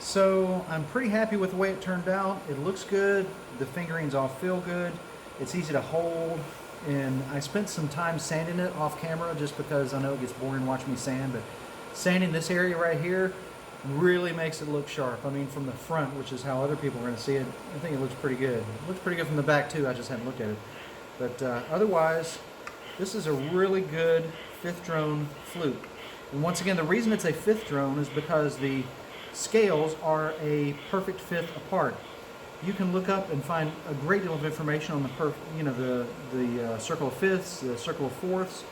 So I'm pretty happy with the way it turned out. It looks good. The fingerings all feel good. It's easy to hold. And I spent some time sanding it off camera just because I know it gets boring watching me sand, but sanding this area right here really makes it look sharp. I mean, from the front, which is how other people are going to see it, I think it looks pretty good. It looks pretty good from the back too. I just haven't looked at it. But otherwise, this is a really good fifth drone flute. And once again, the reason it's a fifth drone is because the scales are a perfect fifth apart. You can look up and find a great deal of information on the circle of fifths, the circle of fourths,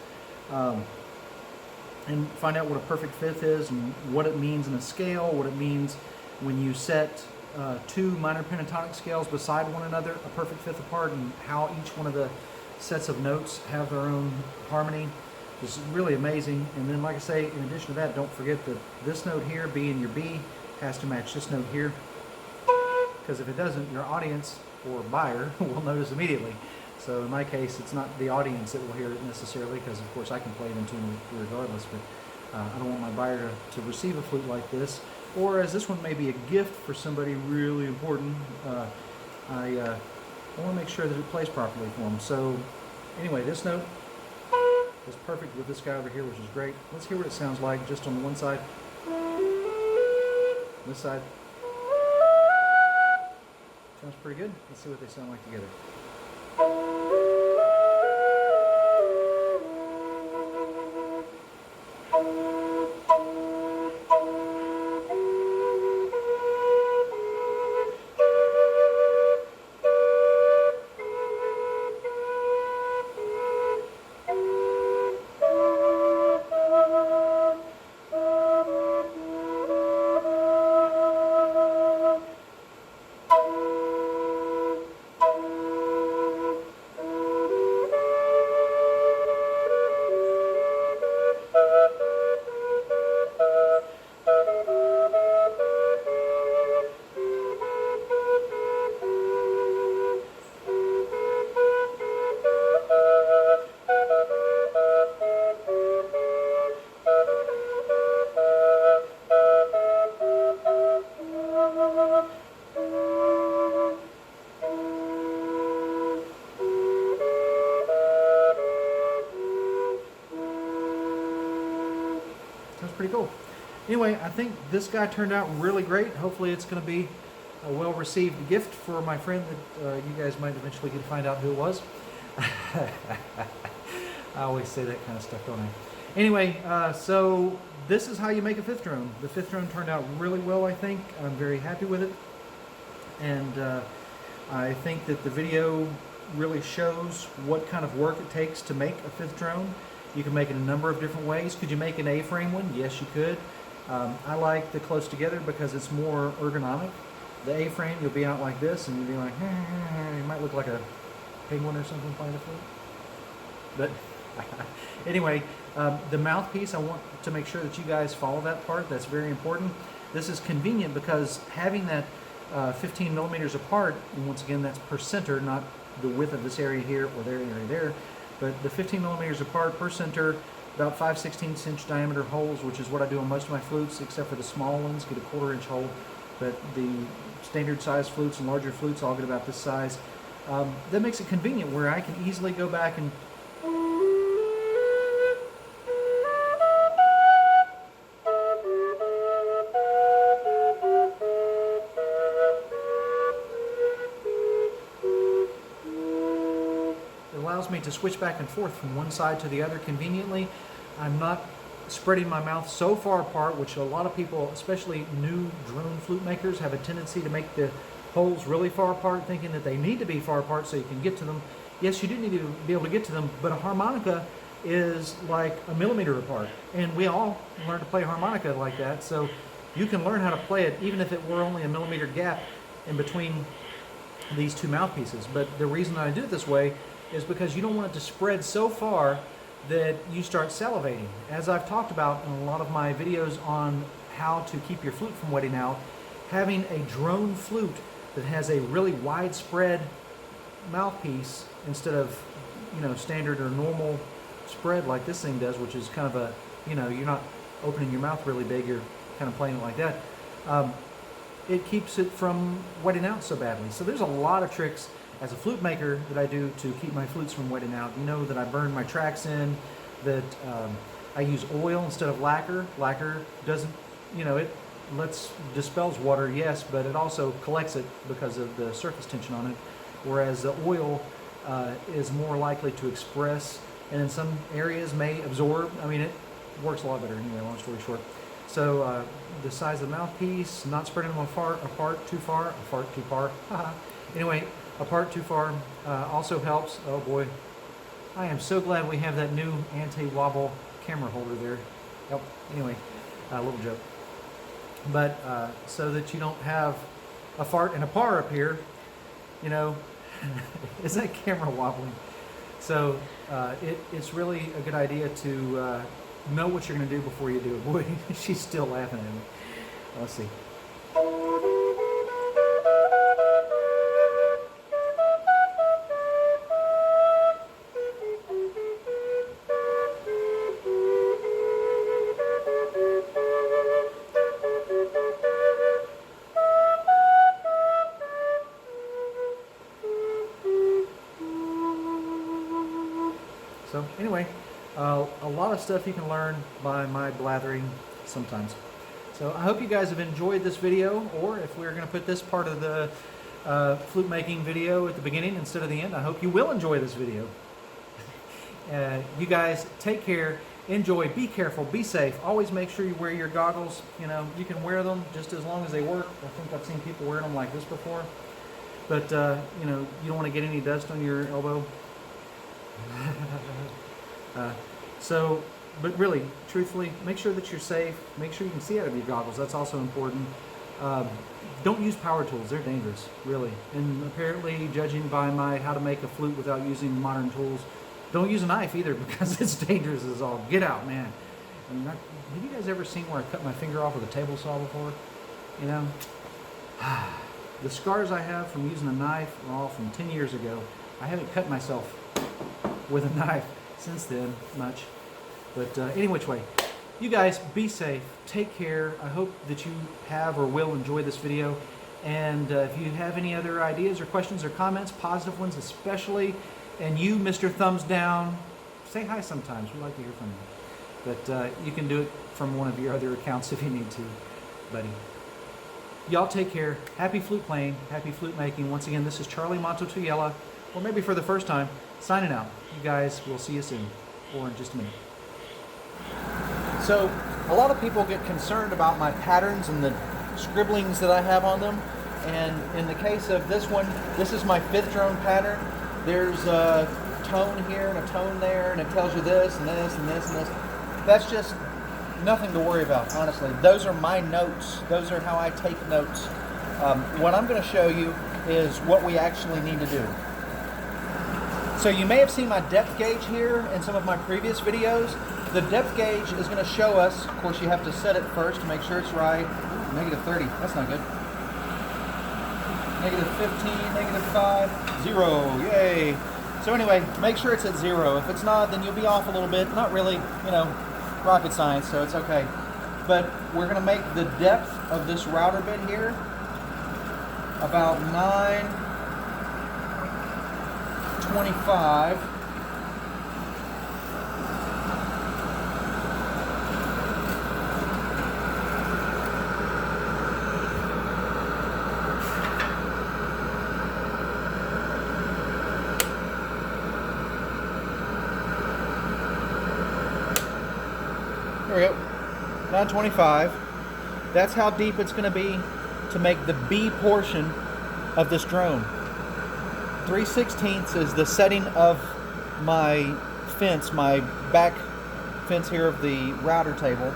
and find out what a perfect fifth is and what it means in a scale, what it means when you set two minor pentatonic scales beside one another, a perfect fifth apart, and how each one of the sets of notes have their own harmony. It's really amazing. And then, like I say, in addition to that, don't forget that this note here, B in your B, has to match this note here. Because if it doesn't, your audience or buyer will notice immediately. So in my case, it's not the audience that will hear it necessarily, because of course I can play it in tune regardless, but I don't want my buyer to receive a flute like this. Or as this one may be a gift for somebody really important, I want to make sure that it plays properly for them. So anyway, this note is perfect with this guy over here, which is great. Let's hear what it sounds like just on the one side. This side. Sounds pretty good. Let's see what they sound like together. Sounds pretty cool. Anyway, I think this guy turned out really great. Hopefully it's going to be a well-received gift for my friend that you guys might eventually get to find out who it was. I always say that kind of stuff, don't I? Anyway, so this is how you make a fifth drone. The fifth drone turned out really well, I think. I'm very happy with it. And I think that the video really shows what kind of work it takes to make a fifth drone. You can make it a number of different ways. Could you make an A-frame one? Yes, you could. I like the close together because it's more ergonomic. The A-frame, you'll be out like this, and you'll be like, you might look like a penguin or something playing a flute. But anyway, the mouthpiece, I want to make sure that you guys follow that part. That's very important. This is convenient because having that 15 millimeters apart, and once again, that's per center, not the width of this area here or their area there, but the 15 millimeters apart per center, about 5/16 inch diameter holes, which is what I do on most of my flutes, except for the small ones, get a 1/4 inch hole. But the standard size flutes and larger flutes all get about this size. That makes it convenient where I can easily go back and allows me to switch back and forth from one side to the other conveniently. I'm not spreading my mouth so far apart, which a lot of people, especially new drone flute makers, have a tendency to make the holes really far apart, thinking that they need to be far apart so you can get to them. Yes, you do need to be able to get to them, but a harmonica is like a millimeter apart, and we all learn to play harmonica like that, so you can learn how to play it even if it were only a millimeter gap in between these two mouthpieces. But the reason I do it this way is because you don't want it to spread so far that you start salivating. As I've talked about in a lot of my videos on how to keep your flute from wetting out, having a drone flute that has a really widespread mouthpiece instead of, standard or normal spread like this thing does, which is kind of a, you're not opening your mouth really big, you're kind of playing it like that. it keeps it from wetting out so badly. So there's a lot of tricks as a flute maker that I do to keep my flutes from wetting out. You know that I burn my tracks in, that I use oil instead of lacquer. Lacquer doesn't, you know, it dispels water, yes, but it also collects it because of the surface tension on it, whereas the oil is more likely to express, and in some areas may absorb. I mean, it works a lot better anyway, long story short. So the size of the mouthpiece, not spreading them apart too far, anyway, apart too far also helps. Oh boy, I am so glad we have that new anti-wobble camera holder there. Yep, anyway, a little joke. But so that you don't have a fart and a par up here, you know, is that camera wobbling? So it's really a good idea to know what you're going to do before you do it. Boy, she's still laughing at me. Let's see. So anyway, a lot of stuff you can learn by my blathering sometimes. So I hope you guys have enjoyed this video, or if we're going to put this part of the flute making video at the beginning instead of the end, I hope you will enjoy this video. You guys take care, enjoy, be careful, be safe. Always make sure you wear your goggles. You know, you can wear them just as long as they work. I think I've seen people wearing them like this before. But, you know, you don't want to get any dust on your elbow. But really, truthfully, make sure that you're safe. Make sure you can see out of your goggles. That's also important. Don't use power tools. They're dangerous, really. And apparently, judging by my how to make a flute without using modern tools, don't use a knife either because it's dangerous as all. Get out, man. Have you guys ever seen where I cut my finger off with a table saw before? You know? The scars I have from using a knife are all from 10 years ago. I haven't cut myself with a knife since then much. But any which way, you guys be safe, take care. I hope that you have or will enjoy this video. And if you have any other ideas or questions or comments, positive ones especially, and you, Mr. Thumbs Down, say hi sometimes. We like to hear from you. But you can do it from one of your other accounts if you need to, buddy. Y'all take care. Happy flute playing, happy flute making. Once again, this is Charlie Mato-Toyela, or maybe for the first time, signing out. You guys, we'll see you soon, or in just a minute. So, a lot of people get concerned about my patterns and the scribblings that I have on them. And in the case of this one, this is my 5th drone pattern. There's a tone here and a tone there, and it tells you this and this and this and this. That's just nothing to worry about, honestly. Those are my notes. Those are how I take notes. What I'm going to show you is what we actually need to do. So you may have seen my depth gauge here in some of my previous videos. The depth gauge is going to show us, of course you have to set it first to make sure it's right. -30, that's not good. -15, -5, 0, yay. So anyway, make sure it's at 0. If it's not, then you'll be off a little bit. Not really, you know, rocket science, so it's okay. But we're going to make the depth of this router bit here about 9.25. There we go, 9.25. That's how deep it's going to be to make the B portion of this drone. 3/16 is the setting of my fence, my back fence here of the router table,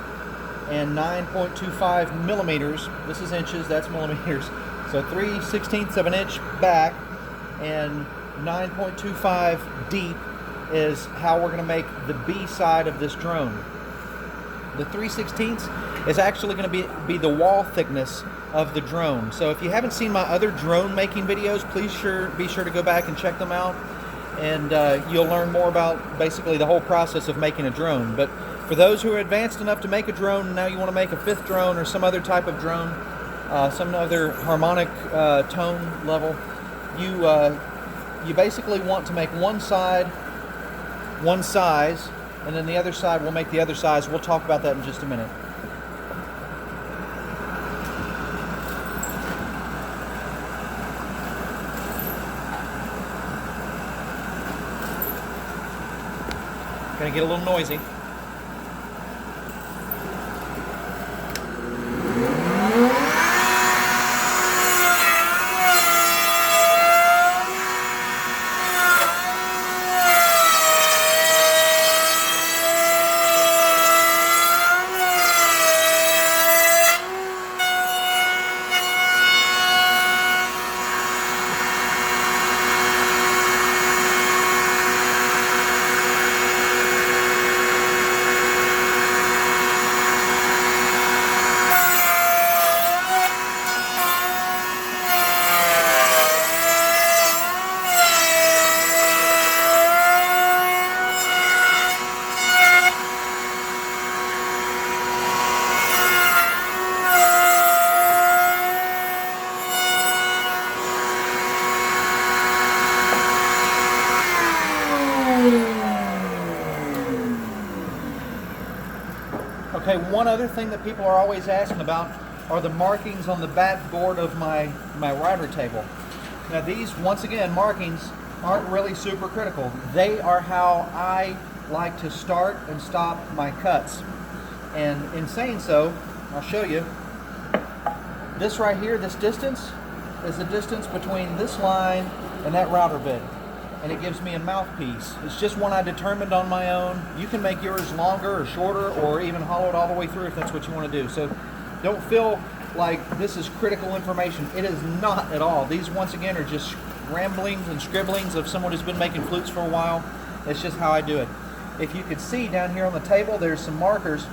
and 9.25 millimeters. This is inches, that's millimeters. So 3/16 of an inch back and 9.25 deep is how we're going to make the B side of this drone. The 3/16 is actually going to be the wall thickness of the drone. So if you haven't seen my other drone making videos, please be sure to go back and check them out, and you'll learn more about basically the whole process of making a drone. But for those who are advanced enough to make a drone, and now you want to make a 5th drone or some other type of drone, some other harmonic tone level, you basically want to make one side one size, and then the other side will make the other size. We'll talk about that in just a minute. Gonna get a little noisy. Okay, one other thing that people are always asking about are the markings on the backboard of my router table. Now these, once again, markings aren't really super critical. They are how I like to start and stop my cuts. And in saying so, I'll show you. This right here, this distance, is the distance between this line and that router bit. And it gives me a mouthpiece. It's just one I determined on my own. You can make yours longer or shorter, or even hollow it all the way through if that's what you want to do. So don't feel like this is critical information. It is not at all. These, once again, are just ramblings and scribblings of someone who's been making flutes for a while. It's just how I do it. If you could see down here on the table, there's some markers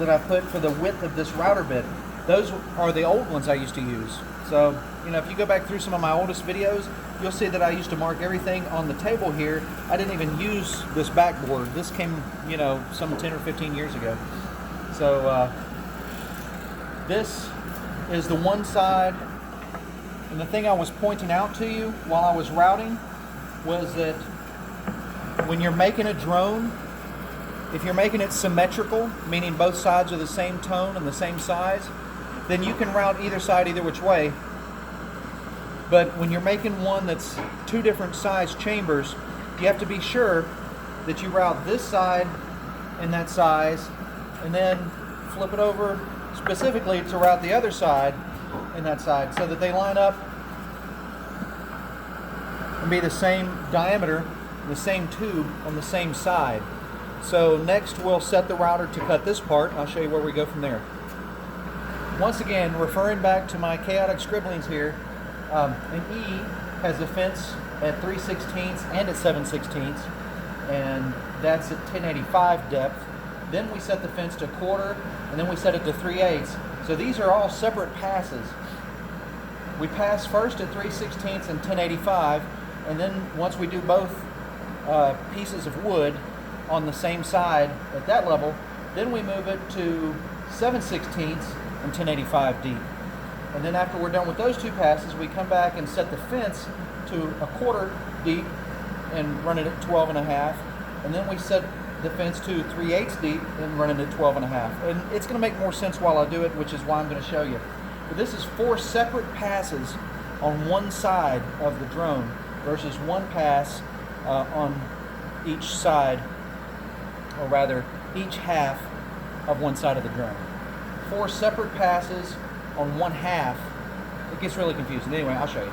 that I put for the width of this router bit. Those are the old ones I used to use. So, you know, if you go back through some of my oldest videos, you'll see that I used to mark everything on the table here. I didn't even use this backboard. This came, you know, some 10 or 15 years ago. So this is the one side. And the thing I was pointing out to you while I was routing was that when you're making a drone, if you're making it symmetrical, meaning both sides are the same tone and the same size, then you can route either side either which way. But when you're making one that's two different size chambers, you have to be sure that you route this side in that size, and then flip it over specifically to route the other side in that side, so that they line up and be the same diameter, the same tube on the same side. So next we'll set the router to cut this part. I'll show you where we go from there. Once again, referring back to my chaotic scribblings here, an E has a fence at 3/16 and at 7/16, and that's at 1085 depth. Then we set the fence to 1/4, and then we set it to 3/8. So these are all separate passes. We pass first at 3/16 and 1085, and then once we do both pieces of wood on the same side at that level, then we move it to 7/16 and 1085 deep. And then after we're done with those two passes, we come back and set the fence to 1/4 deep and run it at 12.5. And then we set the fence to 3/8 deep and run it at 12.5. And it's going to make more sense while I do it, which is why I'm going to show you. But this is 4 separate passes on one side of the drone versus one pass on each side, or rather each half of one side of the drone. 4 separate passes on one half. It gets really confusing. Anyway, I'll show you.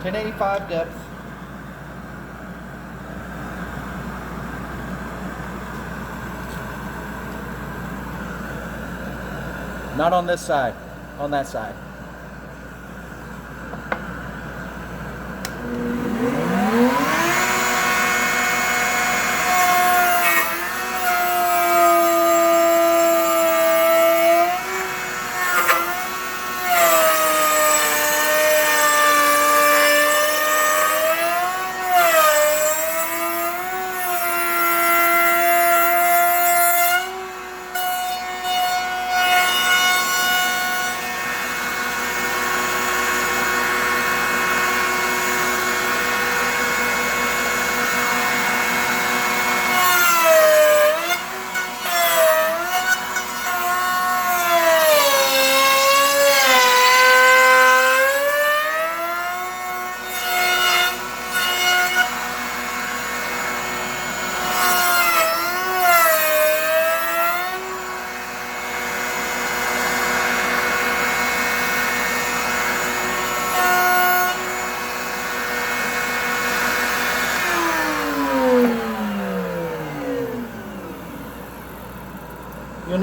1085 depth. Not on this side, on that side.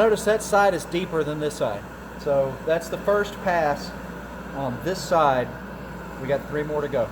notice that side is deeper than this side. So that's the first pass on this side. We got 3 more to go.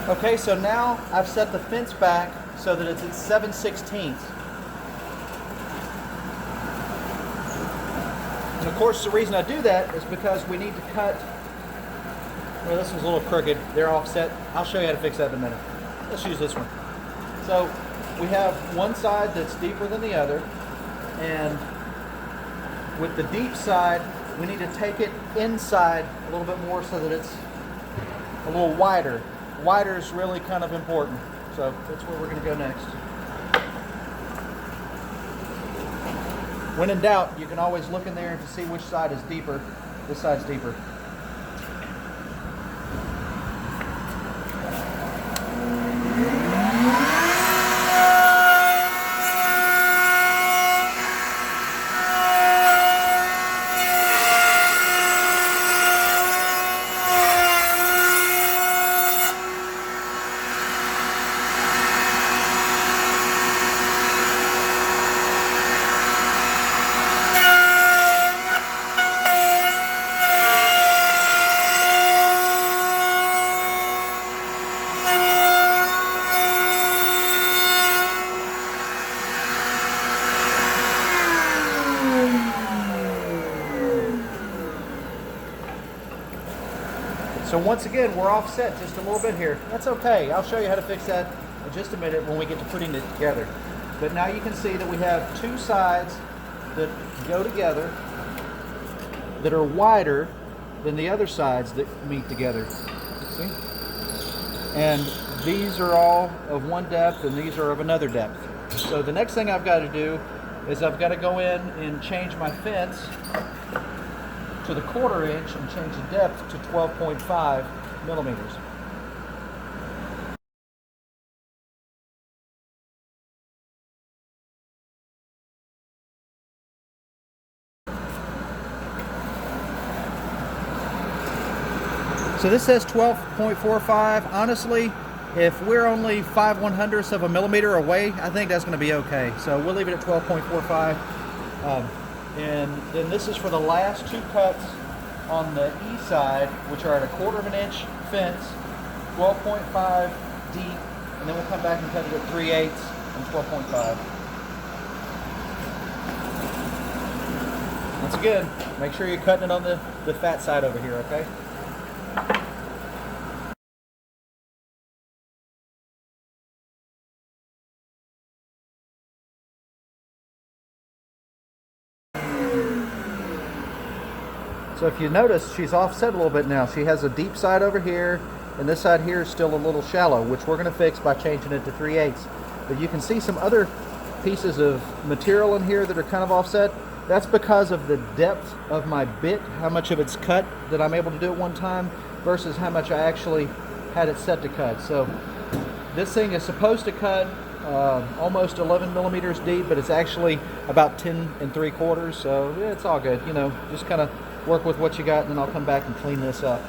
Okay, so now I've set the fence back so that it's at 7/16. And of course the reason I do that is because we need to cut, well, this one's a little crooked, they're offset. I'll show you how to fix that in a minute. Let's use this one. So we have one side that's deeper than the other, and with the deep side we need to take it inside a little bit more so that it's a little wider. Wider is really kind of important, so that's where we're going to go next. When in doubt, you can always look in there to see which side is deeper. This side's deeper. So once again, we're offset just a little bit here. That's okay. I'll show you how to fix that in just a minute when we get to putting it together. But now you can see that we have 2 sides that go together that are wider than the other sides that meet together. See? And these are all of one depth and these are of another depth. So the next thing I've got to do is I've got to go in and change my fence to the 1/4 inch and change the depth to 12.5 millimeters. So this says 12.45. Honestly, if we're only 5/100ths of a millimeter away, I think that's going to be okay. So we'll leave it at 12.45. And then this is for the last 2 cuts on the east side, which are at a 1/4 inch fence, 12.5 deep, and then we'll come back and cut it at 3/8 and 12.5. Once again, make sure you're cutting it on the fat side over here, okay? So if you notice, she's offset a little bit now. She has a deep side over here, and this side here is still a little shallow, which we're going to fix by changing it to 3/8. But you can see some other pieces of material in here that are kind of offset. That's because of the depth of my bit, how much of it's cut that I'm able to do at one time versus how much I actually had it set to cut. So this thing is supposed to cut almost 11 millimeters deep, but it's actually about 10 3/4. So yeah, it's all good. You know, just kind of work with what you got, and then I'll come back and clean this up.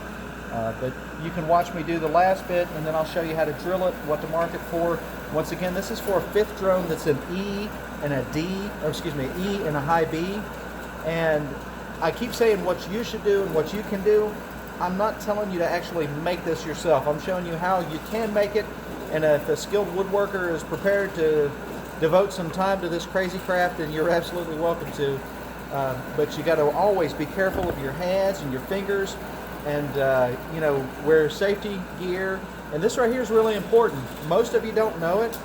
But you can watch me do the last bit, and then I'll show you how to drill it, what to mark it for. Once again, this is for a 5th drone that's an E and a D, or excuse me, E and a high B. And I keep saying what you should do and what you can do. I'm not telling you to actually make this yourself. I'm showing you how you can make it, and if a skilled woodworker is prepared to devote some time to this crazy craft, then you're absolutely welcome to. But you got to always be careful of your hands and your fingers, and you know, wear safety gear. And this right here is really important. Most of you don't know it,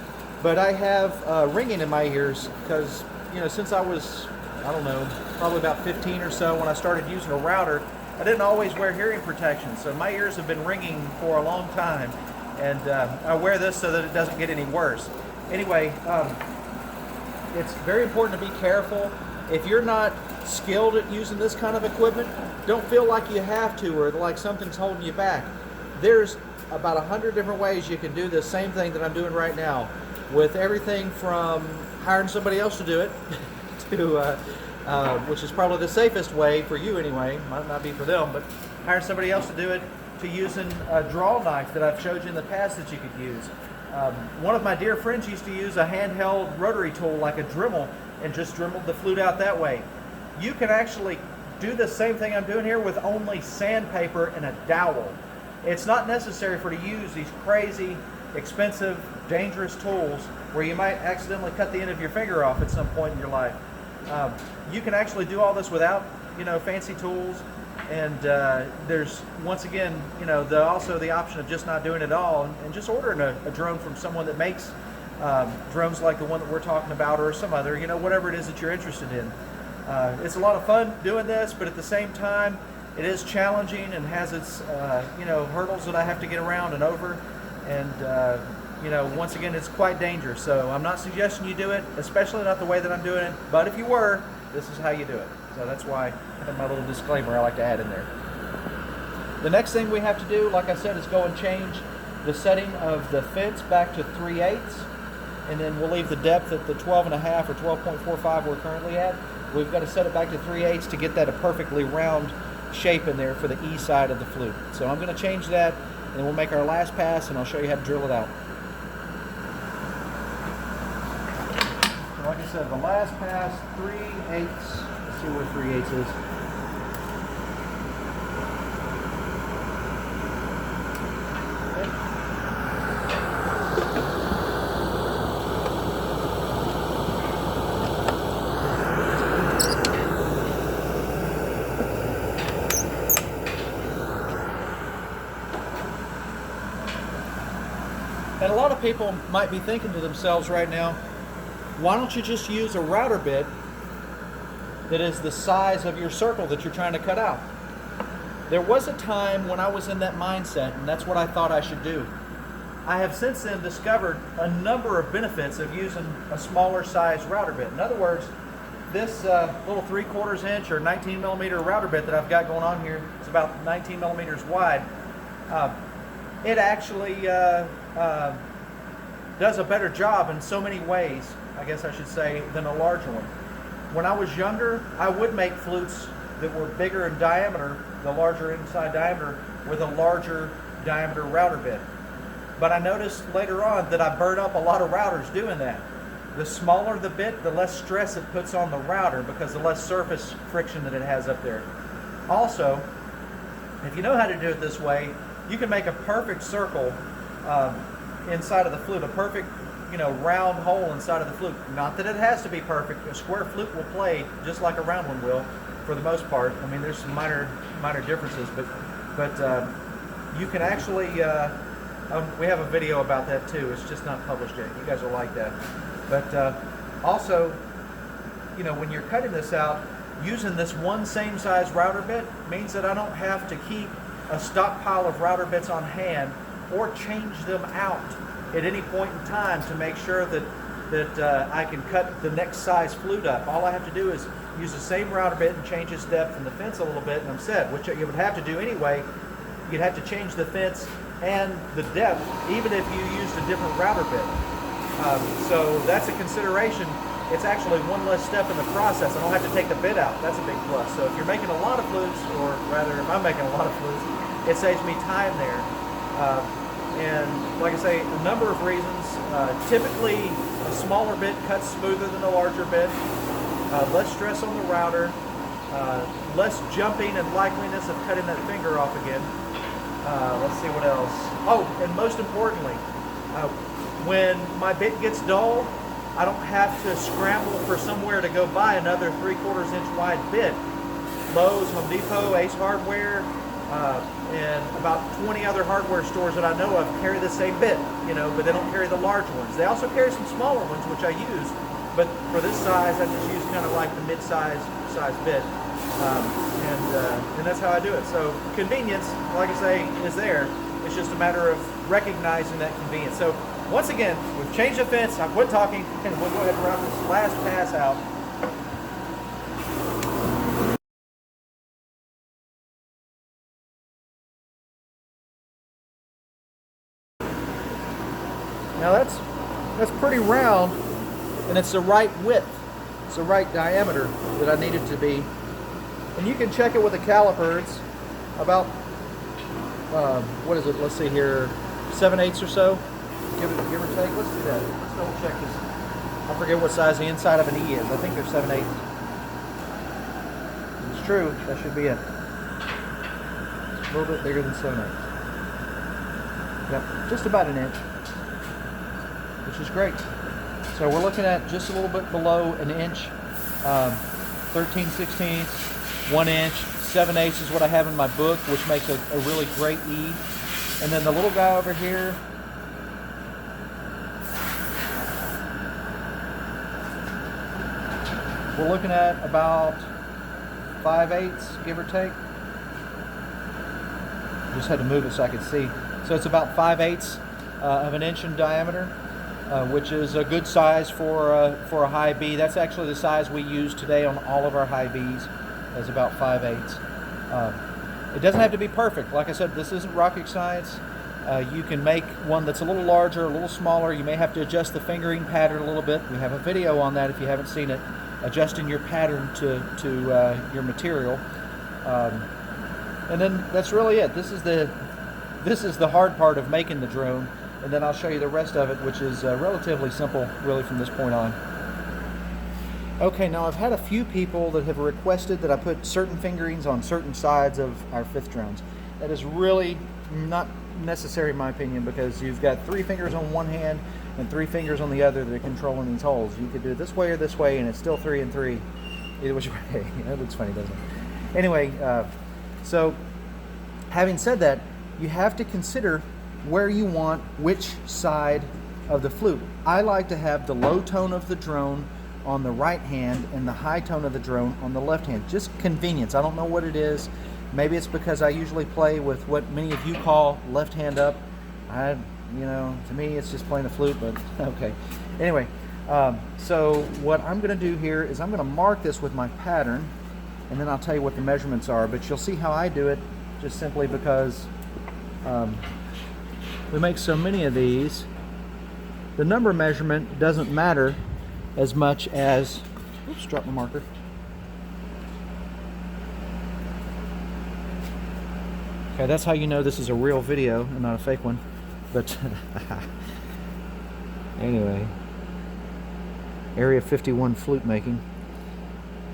but I have ringing in my ears because, you know, since I was, I don't know, probably about 15 or so when I started using a router, I didn't always wear hearing protection, so my ears have been ringing for a long time, and I wear this so that it doesn't get any worse. Anyway, it's very important to be careful. If you're not skilled at using this kind of equipment, don't feel like you have to or like something's holding you back. There's about 100 different ways you can do this same thing that I'm doing right now, with everything from hiring somebody else to do it to which is probably the safest way for you anyway, might not be for them, but hiring somebody else to do it, to using a draw knife that I've showed you in the past that you could use. One of my dear friends used to use a handheld rotary tool like a Dremel and just Dremeled the flute out that way. You can actually do the same thing I'm doing here with only sandpaper and a dowel. It's not necessary for you to use these crazy, expensive, dangerous tools where you might accidentally cut the end of your finger off at some point in your life. You can actually do all this without, fancy tools. And there's, once again, also the option of just not doing it all and just ordering a drone from someone that makes drones like the one that we're talking about, or some other, whatever it is that you're interested in. It's a lot of fun doing this, but at the same time, it is challenging and has its, hurdles that I have to get around and over. And, once again, it's quite dangerous. So I'm not suggesting you do it, especially not the way that I'm doing it. But if you were, this is how you do it. So that's why I have my little disclaimer I like to add in there. The next thing we have to do, like I said, is go and change the setting of the fence back to 3/8, and then we'll leave the depth at the 12.5 or 12.45 we're currently at. We've got to set it back to 3/8 to get that a perfectly round shape in there for the E side of the flute. So I'm going to change that, and we'll make our last pass, and I'll show you how to drill it out. So like I said, the last pass, 3/8. Let's see where 3/8 is. And a lot of people might be thinking to themselves right now, why don't you just use a router bit that is the size of your circle that you're trying to cut out? There was a time when I was in that mindset, and that's what I thought I should do. I have since then discovered a number of benefits of using a smaller size router bit. In other words, this little 3/4 inch or 19 millimeter router bit that I've got going on here, it's about 19 millimeters wide. It actually does a better job in so many ways, I guess I should say, than a larger one. When I was younger, I would make flutes that were bigger in diameter, the larger inside diameter, with a larger diameter router bit. But I noticed later on that I burned up a lot of routers doing that. The smaller the bit, the less stress it puts on the router because the less surface friction that it has up there. Also, if you know how to do it this way, you can make a perfect circle inside of the flute, a perfect, round hole inside of the flute. Not that it has to be perfect. A square flute will play just like a round one will, for the most part. I mean, there's some minor differences, but you can actually. We have a video about that too. It's just not published yet. You guys will like that. But also, when you're cutting this out, using this one same size router bit means that I don't have to keep a stockpile of router bits on hand or change them out at any point in time to make sure that I can cut the next size flute up. All I have to do is use the same router bit and change its depth in the fence a little bit, and I'm set, which you would have to do anyway. You'd have to change the fence and the depth even if you used a different router bit. So that's a consideration. It's actually one less step in the process. I don't have to take the bit out. That's a big plus. So if you're making a lot of flutes, or rather if I'm making a lot of flutes, it saves me time there. And like I say, a number of reasons. Typically, a smaller bit cuts smoother than a larger bit. Less stress on the router. Less jumping and likeliness of cutting that finger off again. Let's see what else. Oh, and most importantly, when my bit gets dull, I don't have to scramble for somewhere to go buy another 3/4 inch wide bit. Lowe's, Home Depot, Ace Hardware, and about 20 other hardware stores that I know of carry the same bit, but they don't carry the large ones. They also carry some smaller ones, which I use, but for this size, I just use kind of like the mid-size bit, and that's how I do it. So convenience, like I say, is there. It's just a matter of recognizing that convenience. So once again, we've changed the fence. I've quit talking, and we'll go ahead and round this last pass out. Now that's pretty round, and it's the right width. It's the right diameter that I need it to be. And you can check it with a caliper. It's about, what is it? Let's see here, 7/8 or so. Give or take. Let's do that. Let's double check this. I forget what size the inside of an E is. I think they're 7/8. It's true. That should be it. A little bit bigger than 7/8. Yep, just about an inch, which is great. So we're looking at just a little bit below an inch, 13/16, 1 inch, 7/8 is what I have in my book, which makes a really great E. And then the little guy over here, we're looking at about 5/8, give or take. Just had to move it so I could see. So it's about 5/8 of an inch in diameter, which is a good size for a high B. That's actually the size we use today on all of our high Bs, is about 5/8. It doesn't have to be perfect. Like I said, this isn't rocket science. You can make one that's a little larger, a little smaller. You may have to adjust the fingering pattern a little bit. We have a video on that if you haven't seen it, adjusting your pattern to your material. And then that's really it. This is the hard part of making the drone, and then I'll show you the rest of it, which is relatively simple really from this point on. Okay, now I've had a few people that have requested that I put certain fingerings on certain sides of our fifth drones. That is really not necessary in my opinion, because you've got 3 fingers on one hand and 3 fingers on the other that are controlling these holes. You could do it this way or this way, and it's still 3 and 3 either which way. That looks funny, doesn't it? Anyway, so having said that, you have to consider where you want which side of the flute. I like to have the low tone of the drone on the right hand and the high tone of the drone on the left hand. Just convenience. I don't know what it is. Maybe it's because I usually play with what many of you call left hand up. To me it's just playing the flute, but okay. Anyway, so what I'm going to do here is I'm going to mark this with my pattern, and then I'll tell you what the measurements are. But you'll see how I do it, just simply because we make so many of these. The number measurement doesn't matter as much as, oops, dropped my marker. Okay, that's how you know this is a real video and not a fake one. But anyway, Area 51 flute making.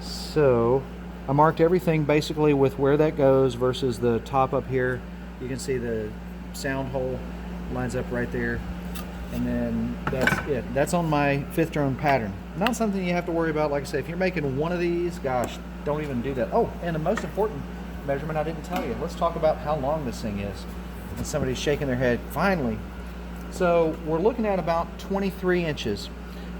So I marked everything basically with where that goes versus the top up here. You can see the sound hole lines up right there. And then that's it. That's on my fifth drone pattern. Not something you have to worry about. Like I say, if you're making one of these, gosh, don't even do that. Oh, and the most important measurement I didn't tell you. Let's talk about how long this thing is. And somebody's shaking their head. Finally. So we're looking at about 23 inches.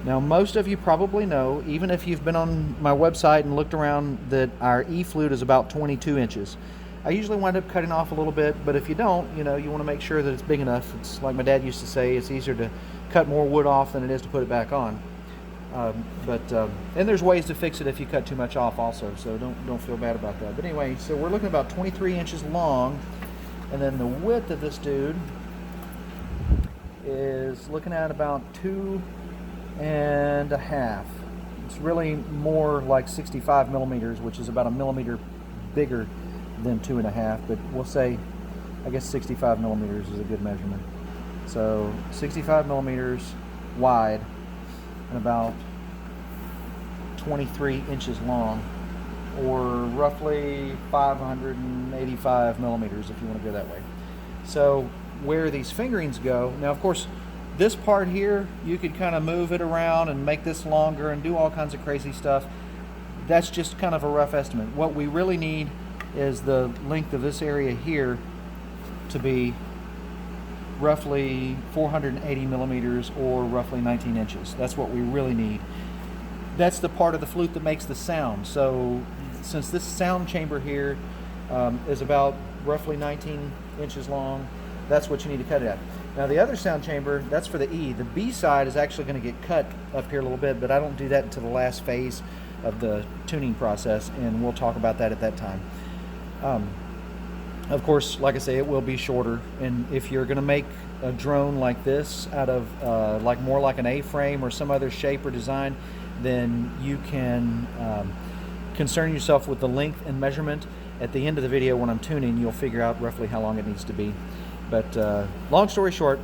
Now, most of you probably know, even if you've been on my website and looked around, that our E flute is about 22 inches. I usually wind up cutting off a little bit, but if you don't, you want to make sure that it's big enough. It's like my dad used to say, it's easier to cut more wood off than it is to put it back on. And there's ways to fix it if you cut too much off also, so don't feel bad about that. But anyway, so we're looking at about 23 inches long, and then the width of this dude is looking at about 2.5. It's really more like 65 millimeters, which is about a millimeter bigger than 2.5, but we'll say, I guess 65 millimeters is a good measurement. So 65 millimeters wide and about 23 inches long, or roughly 585 millimeters if you want to go that way. So where these fingerings go, now of course this part here, you could kind of move it around and make this longer and do all kinds of crazy stuff. That's just kind of a rough estimate. What we really need is the length of this area here to be roughly 480 millimeters, or roughly 19 inches. That's what we really need. That's the part of the flute that makes the sound. So since this sound chamber here is about roughly 19 inches long, that's what you need to cut it at. Now the other sound chamber, that's for the E. The B side is actually going to get cut up here a little bit, but I don't do that until the last phase of the tuning process, and we'll talk about that at that time. Of course, like I say, it will be shorter. And if you're going to make a drone like this out of like more like an A-frame or some other shape or design, then you can concern yourself with the length and measurement. At the end of the video when I'm tuning, you'll figure out roughly how long it needs to be. But long story short,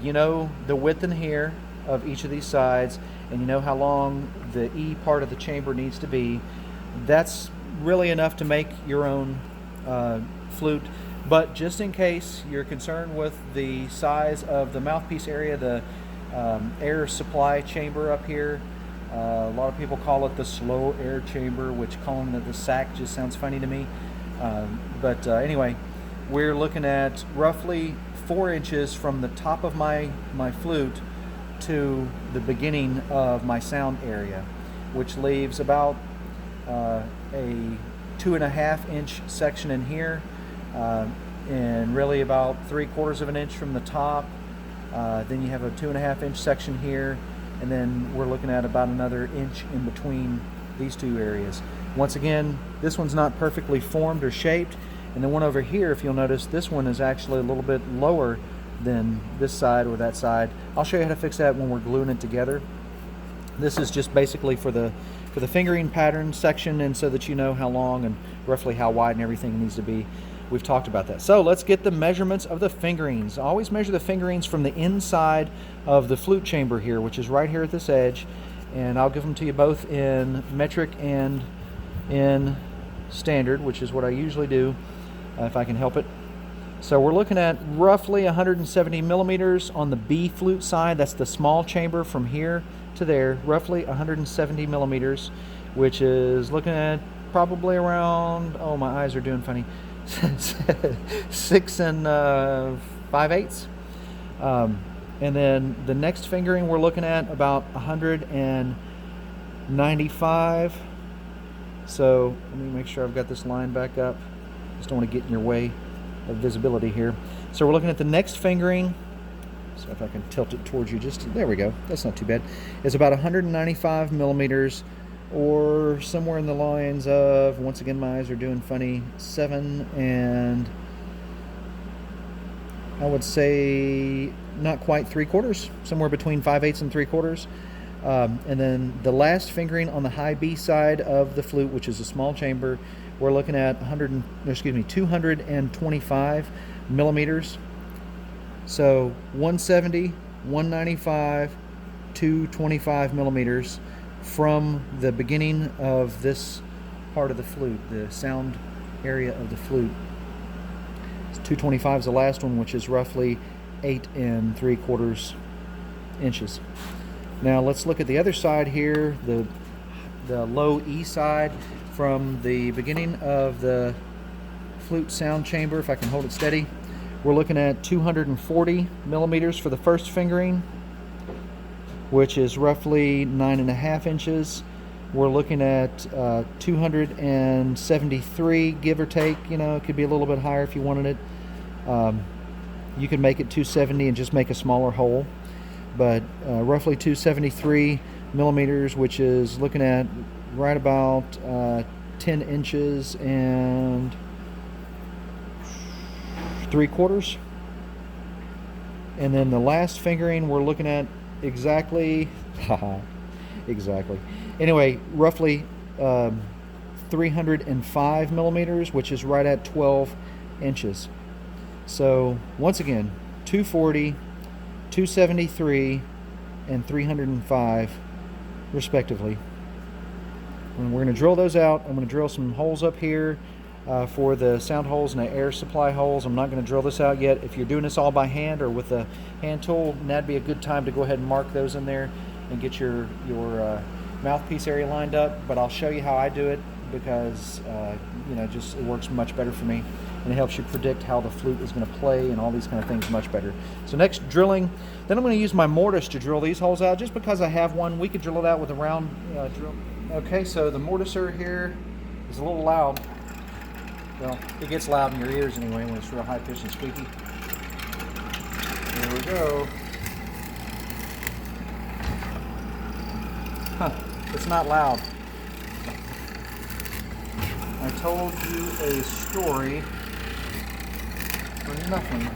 you know the width in here of each of these sides, and you know how long the E part of the chamber needs to be. That's really enough to make your own flute. But just in case you're concerned with the size of the mouthpiece area, the air supply chamber up here, a lot of people call it the slow air chamber, which calling it the sac just sounds funny to me. But anyway, we're looking at roughly 4 inches from the top of my flute to the beginning of my sound area, which leaves about a 2.5 inch section in here, and really about 3/4 of an inch from the top. Then you have a 2.5 inch section here, and then we're looking at about another inch in between these two areas. Once again, this one's not perfectly formed or shaped, and the one over here, if you'll notice, this one is actually a little bit lower than this side or that side. I'll show you how to fix that when we're gluing it together. This is just basically for the fingering pattern section, and so that you know how long and roughly how wide and everything needs to be. We've talked about that. So let's get the measurements of the fingerings. Always measure the fingerings from the inside of the flute chamber here, which is right here at this edge, and I'll give them to you both in metric and in standard, which is what I usually do if I can help it. So we're looking at roughly 170 millimeters on the B flute side. That's the small chamber from here to there, roughly 170 millimeters, which is looking at probably around, oh, my eyes are doing funny, 6 5/8. And then the next fingering we're looking at about 195. So let me make sure I've got this line back up. Just don't want to get in your way of visibility here. So we're looking at the next fingering. So if I can tilt it towards you, just there we go. That's not too bad. It's about 195 millimeters, or somewhere in the lines of, once again my eyes are doing funny, 7 and I would say not quite 3/4, somewhere between 5/8 and 3/4. And then the last fingering on the high B side of the flute, which is a small chamber, we're looking at 225 millimeters. So 170, 195, 225 millimeters from the beginning of this part of the flute, the sound area of the flute. 225 is the last one, which is roughly 8 3/4 inches. Now let's look at the other side here, the low E side, from the beginning of the flute sound chamber. If I can hold it steady, we're looking at 240 millimeters for the first fingering, which is roughly 9.5 inches. We're looking at 273, give or take. You know, it could be a little bit higher if you wanted it. You could make it 270 and just make a smaller hole, but roughly 273 millimeters, which is looking at right about 10 inches and 3/4. And then the last fingering we're looking at exactly exactly, anyway, roughly 305 millimeters, which is right at 12 inches. So once again, 240, 273, and 305 respectively. And we're going to drill those out. I'm going to drill some holes up here for the sound holes and the air supply holes. I'm not going to drill this out yet. If you're doing this all by hand or with a hand tool, that'd be a good time to go ahead and mark those in there and get your mouthpiece area lined up. But I'll show you how I do it, because just it works much better for me, and it helps you predict how the flute is going to play and all these kind of things much better. So next, drilling. Then I'm going to use my mortise to drill these holes out, just because I have one. We could drill it out with a round drill. Okay, so the mortiser here is a little loud. Well, it gets loud in your ears anyway when it's real high pitched and squeaky. There we go. Huh, it's not loud. I told you a story for nothing.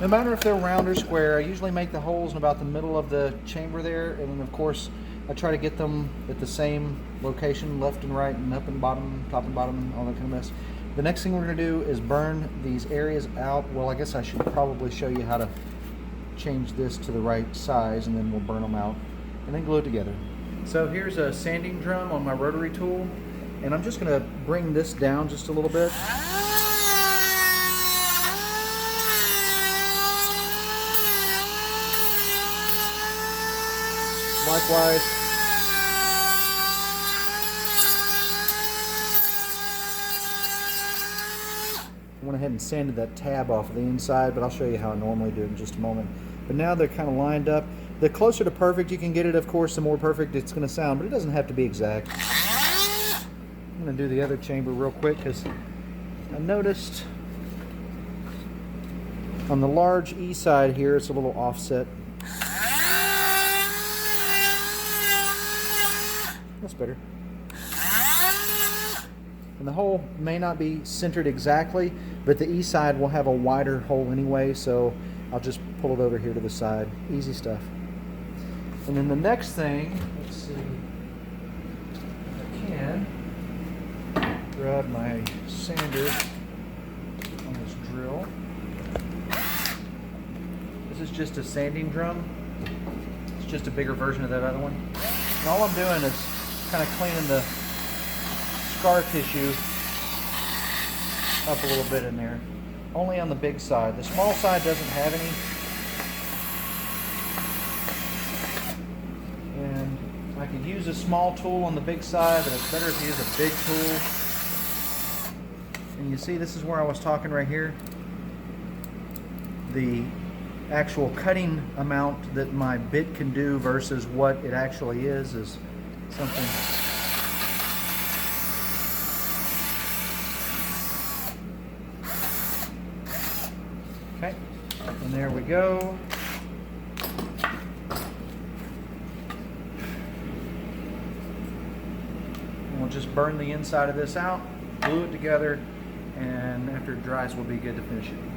No matter if they're round or square, I usually make the holes in about the middle of the chamber there, and then of course I try to get them at the same location, left and right and up and bottom, top and bottom, all that kind of mess. The next thing we're going to do is burn these areas out. Well, I guess I should probably show you how to change this to the right size, and then we'll burn them out and then glue it together. So here's a sanding drum on my rotary tool, and I'm just going to bring this down just a little bit. Likewise, I went ahead and sanded that tab off of the inside, but I'll show you how I normally do it in just a moment. But now they're kind of lined up. The closer to perfect you can get it, of course, the more perfect it's going to sound, but it doesn't have to be exact. I'm going to do the other chamber real quick because I noticed on the large E side here it's a little offset. That's better. And the hole may not be centered exactly, but the E side will have a wider hole anyway, so I'll just pull it over here to the side. Easy stuff. And then the next thing, let's see if I can grab my sander on this drill. This is just a sanding drum. It's just a bigger version of that other one. And all I'm doing is kind of cleaning the scar tissue up a little bit in there. Only on the big side. The small side doesn't have any. And I could use a small tool on the big side, but it's better if you use a big tool. And you see, this is where I was talking right here. The actual cutting amount that my bit can do versus what it actually is something. Okay, and there we go. And we'll just burn the inside of this out, glue it together, and after it dries we'll be good to finish it.